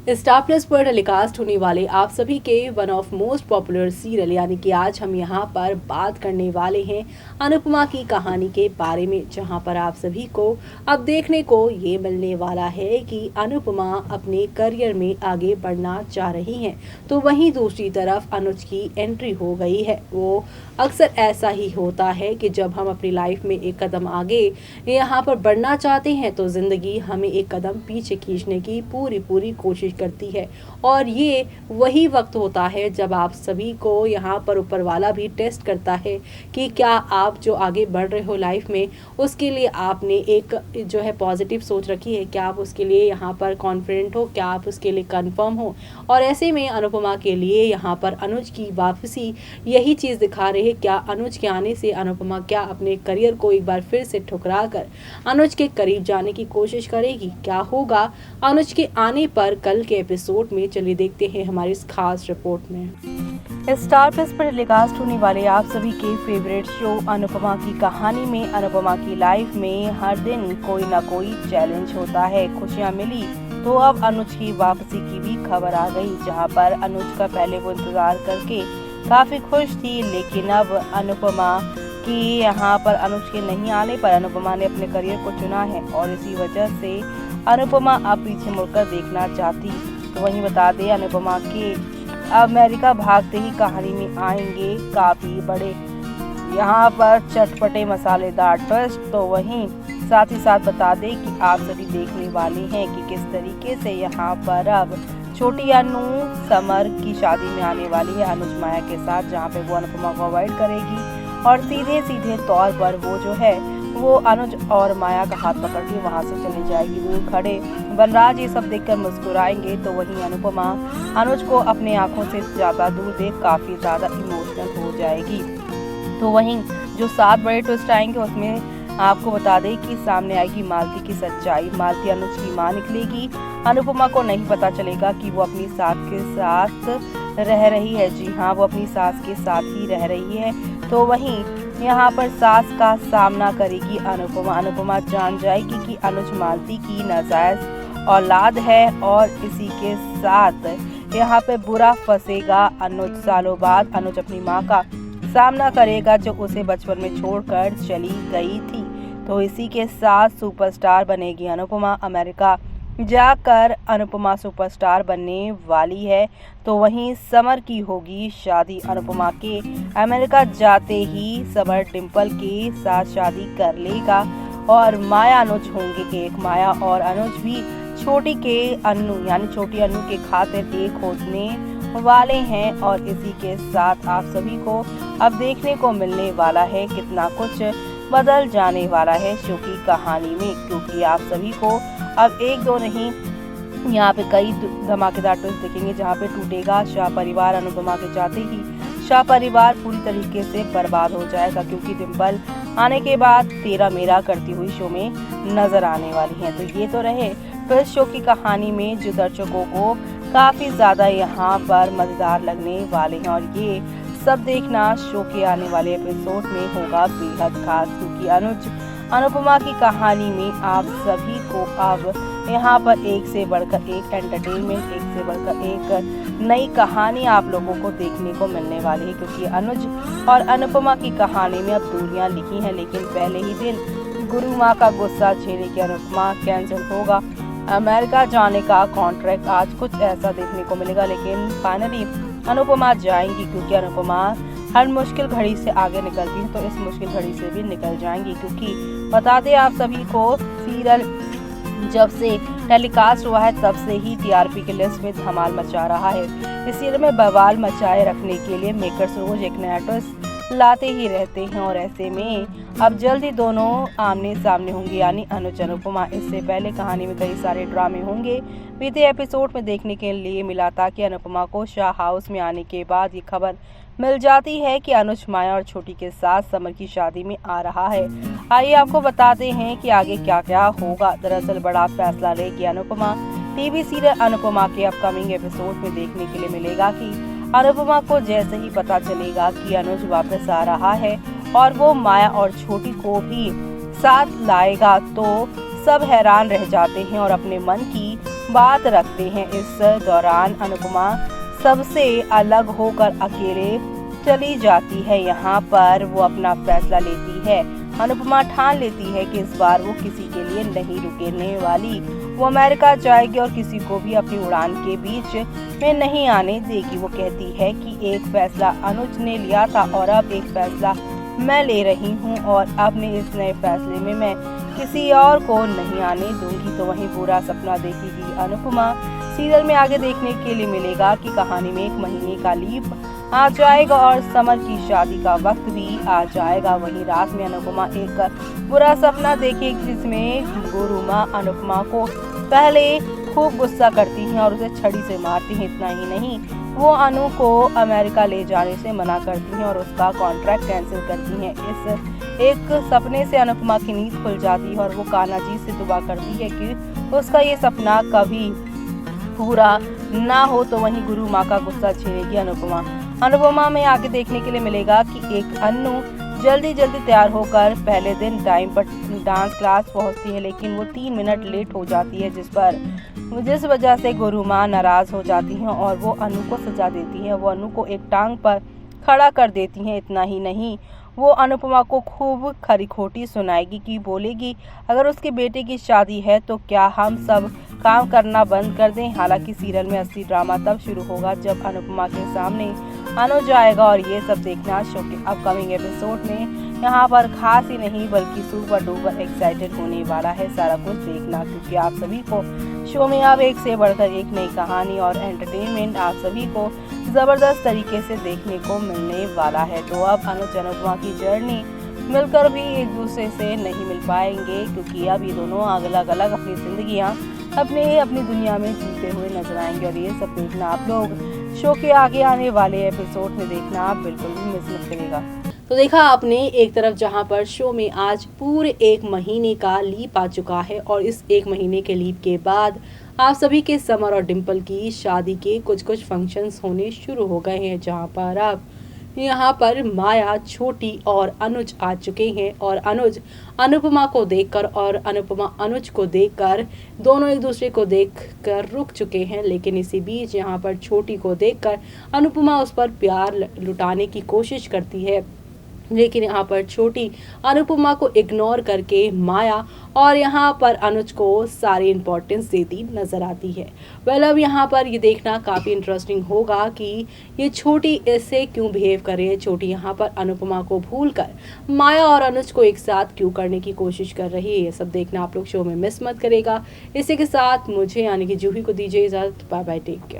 Star plus पर telecast होने वाले आप सभी के one of most popular serial यानी कि आज हम यहाँ पर बात करने वाले हैं अनुपमा की कहानी के बारे में, जहाँ पर आप सभी को अब देखने को ये मिलने वाला है कि अनुपमा अपने करियर में आगे बढ़ना चाह रही हैं, तो वहीं दूसरी तरफ अनुज की एंट्री हो गई है। वो अक्सर ऐसा ही होता है कि जब हम अपनी लाइफ में एक कदम आगे यहाँ पर बढ़ना चाहते हैं तो ज़िंदगी हमें एक कदम पीछे खींचने की पूरी कोशिश करती है। और ये वही वक्त होता है जब आप सभी को यहाँ पर ऊपर वाला भी टेस्ट करता है कि क्या आप जो आगे बढ़ रहे हो लाइफ में उसके लिए आपने एक जो है पॉजिटिव सोच रखी है, क्या आप उसके लिए यहाँ पर कॉन्फिडेंट हो, क्या आप उसके लिए कंफर्म हो। और ऐसे में अनुपमा के लिए यहाँ पर अनुज की वापसी यही चीज़ दिखा रही है। क्या अनुज के आने से अनुपमा क्या अपने करियर को एक बार फिर से ठुकरा कर अनुज के करीब जाने की कोशिश करेगी? क्या होगा अनुज के आने पर कल के एपिसोड में? चलिए देखते हैं हमारी इस खास रिपोर्ट में। स्टार प्लस पर टेलीकास्ट होने वाले आप सभी के फेवरेट शो अनुपमा की कहानी में अनुपमा की लाइफ में हर दिन कोई ना कोई चैलेंज होता है। खुशियां मिली तो अब अनुज की वापसी की भी खबर आ गई, जहां पर अनुज का पहले वो इंतजार करके काफी खुश थी, लेकिन अब अनुपमा की यहाँ पर अनुज के नहीं आने पर अनुपमा ने अपने करियर को चुना है और इसी वजह से अनुपमा अब पीछे मुड़कर देखना चाहती। तो वहीं बता दें अनुपमा के अमेरिका भागते ही कहानी में आएंगे काफी बड़े यहाँ पर चटपटे मसालेदार ट्विस्ट। तो वहीं साथ ही साथ बता दें कि आप सभी देखने वाले हैं कि किस तरीके से यहाँ पर अब छोटी अनु समर की शादी में आने वाली है अनुज माया के साथ, जहाँ पे वो अनुपमा को अवॉइड करेगी और सीधे तौर पर वो जो है वो अनुज और माया का हाथ पकड़ के वहाँ से चली जाएगी। दूर खड़े वनराज ये सब देखकर मुस्कुराएंगे, तो वहीं अनुपमा अनुज को अपने आंखों से ज्यादा दूर देख काफी ज्यादा इमोशनल हो जाएगी। तो वहीं जो 7 बड़े ट्विस्ट आएंगे उसमें आपको बता दें कि सामने आएगी मालती की सच्चाई। मालती अनुज की मां निकलेगी। अनुपमा को नहीं पता चलेगा कि वो अपनी सास के साथ रह रही है। जी हाँ, वो अपनी सास के साथ ही रह रही है। तो वहीं यहाँ पर सास का सामना करेगी अनुपमा। अनुपमा जान जाएगी कि अनुज मालती की नाजायज औलाद है और इसी के साथ यहाँ पे बुरा फंसेगा अनुज। सालों बाद अनुज अपनी माँ का सामना करेगा जो उसे बचपन में छोड़कर चली गई थी। तो इसी के साथ सुपरस्टार बनेगी अनुपमा। अमेरिका जाकर अनुपमा सुपरस्टार बनने वाली है। तो वहीं समर की होगी शादी। अनुपमा के अमेरिका जाते ही समर डिम्पल के साथ शादी कर लेगा और माया अनुज होंगे एक। माया और अनुज भी छोटी के अनु यानी छोटी अनु के खातिर एक होने वाले हैं। और इसी के साथ आप सभी को अब देखने को मिलने वाला है कितना कुछ बदल जाने वाला है शो की कहानी में, क्योंकि आप सभी को अब एक दो नहीं यहाँ पे कई धमाकेदार ट्विस्ट दिखेंगे, जहाँ पे टूटेगा शाह परिवार। अनुपमा के जाते ही शाह परिवार पूरी तरीके से बर्बाद हो जाएगा, क्योंकि डिम्पल आने के बाद तेरा मेरा करती हुई शो में नजर आने वाली है। तो ये तो रहे फिर शो की कहानी में जो दर्शकों को काफी ज्यादा यहाँ पर मजेदार लगने वाले हैं, और ये सब देखना शो के आने वाले एपिसोड में होगा बेहद खास, क्योंकि अनुज अनुपमा की कहानी में आप सभी को अब यहाँ पर एक से बढ़कर एक एंटरटेनमेंट, एक से बढ़कर एक नई कहानी आप लोगों को देखने को मिलने वाली है। क्योंकि अनुज और अनुपमा की कहानी में अब दूरियां लिखी हैं, लेकिन पहले ही दिन गुरु माँ का गुस्सा झेले के अनुपमा कैंसिल होगा अमेरिका जाने का कॉन्ट्रैक्ट। आज कुछ ऐसा देखने को मिलेगा, लेकिन फाइनली अनुपमा जाएंगी, क्योंकि अनुपमा हर मुश्किल घड़ी से आगे निकलती है, तो इस मुश्किल घड़ी से भी निकल जाएंगी। क्योंकि बता दें आप सभी को सीरियल जब से टेलीकास्ट हुआ है तब से ही टीआरपी के लिस्ट में धमाल मचा रहा है। इस सीरियल में बवाल मचाए रखने के लिए मेकर्स रोज एक नया ट्विस्ट लाते ही रहते हैं, और ऐसे में अब जल्दी दोनों आमने सामने होंगे यानी अनुज अनुपमा। इससे पहले कहानी में कई सारे ड्रामे होंगे। बीते एपिसोड में देखने के लिए मिला था कि अनुपमा को शाह हाउस में आने के बाद ये खबर मिल जाती है कि अनुज माया और छोटी के साथ समर की शादी में आ रहा है। आइए आपको बताते हैं कि आगे क्या क्या होगा। दरअसल बड़ा फैसला लेगी अनुपमा। टीवी सीरियल अनुपमा के अपकमिंग एपिसोड में देखने के लिए मिलेगा कि अनुपमा को जैसे ही पता चलेगा कि अनुज वापस आ रहा है और वो माया और छोटी को भी साथ लाएगा, तो सब हैरान रह जाते हैं और अपने मन की बात रखते हैं। इस दौरान अनुपमा सबसे अलग होकर अकेले चली जाती है। यहाँ पर वो अपना फैसला लेती है। अनुपमा ठान लेती है कि इस बार वो किसी के लिए नहीं रुकने वाली। वो अमेरिका जाएगी और किसी को भी अपनी उड़ान के बीच में नहीं आने देगी। वो कहती है कि एक फैसला अनुज ने लिया था और अब एक फैसला मैं ले रही हूँ और अब मैं इस नए फैसले में मैं किसी और को नहीं आने दूंगी। तो वहीं पूरा सपना देखेगी अनुपमा। सीरियल में आगे देखने के लिए मिलेगा कि कहानी में 1 महीने का लीप आ जाएगा और समर की शादी का वक्त भी आ जाएगा। वहीं रात में अनुपमा एक बुरा सपना देखेगी जिसमें गुरु माँ अनुपमा को पहले खूब गुस्सा करती हैं और उसे छड़ी से मारती हैं। इतना ही नहीं, वो अनु को अमेरिका ले जाने से मना करती हैं और उसका कॉन्ट्रैक्ट कैंसिल करती हैं। इस एक सपने से अनुपमा की नींद खुल जाती है और वो कान्हा जी से दुआ करती है कि उसका ये सपना कभी पूरा ना हो। तो वहीं गुरु माँ का गुस्सा छीनेगी अनुपमा में आगे देखने के लिए मिलेगा कि एक अनु जल्दी तैयार होकर पहले दिन टाइम पर डांस क्लास पहुंचती है, लेकिन वो 3 मिनट लेट हो जाती है जिस वजह से गुरु माँ नाराज हो जाती हैं और वो अनु को सजा देती है। वो अनु को एक टांग पर खड़ा कर देती हैं। इतना ही नहीं, वो अनुपमा को खूब खरी खोटी सुनाएगी कि बोलेगी अगर उसके बेटे की शादी है तो क्या हम सब काम करना बंद कर दें। हालांकि सीरियल में असली ड्रामा तब शुरू होगा जब अनुपमा के सामने अनुज आएगा और ये सब देखना शो के अपकमिंग एपिसोड में यहाँ पर खास ही नहीं बल्कि सुपर डुपर एक्साइटेड होने वाला है सारा कुछ देखना, क्योंकि आप सभी को शो में अब एक से बढ़कर एक नई कहानी और एंटरटेनमेंट आप सभी को जबरदस्त तरीके से देखने को मिलने वाला है। तो अब अनुज अनुपमा की जर्नी मिलकर भी एक दूसरे से नहीं मिल पाएंगे, क्योंकि अब ये दोनों अलग अलग अपनी जिंदगियां अपनी दुनिया में जीते हुए नजर आएंगे। और ये सब देखना आप लोग शो के आगे आने वाले एपिसोड में देखना आप बिल्कुल भी मिस मत करिएगा। तो देखा आपने एक तरफ जहां पर शो में आज पूरे 1 महीने का लीप आ चुका है और इस 1 महीने के लीप के बाद आप सभी के समर और डिम्पल की शादी के कुछ फंक्शंस होने शुरू हो गए हैं, जहां पर अब यहाँ पर माया, छोटी और अनुज आ चुके हैं और अनुज अनुपमा को देखकर और अनुपमा अनुज को देखकर दोनों एक दूसरे को देखकर रुक चुके हैं। लेकिन इसी बीच यहाँ पर छोटी को देखकर अनुपमा उस पर प्यार लुटाने की कोशिश करती है, लेकिन यहाँ पर छोटी अनुपमा को इग्नोर करके माया और यहाँ पर अनुज को सारी इम्पोर्टेंस देती नजर आती है। अब यहाँ पर ये देखना काफ़ी इंटरेस्टिंग होगा कि ये छोटी ऐसे क्यों बिहेव कर रही है। छोटी यहाँ पर अनुपमा को भूलकर माया और अनुज को एक साथ क्यों करने की कोशिश कर रही है। ये सब देखना आप लोग शो में मिस मत करेगा। इसी के साथ मुझे यानी कि जूही को दीजिए इजाज़त। Bye bye, take care.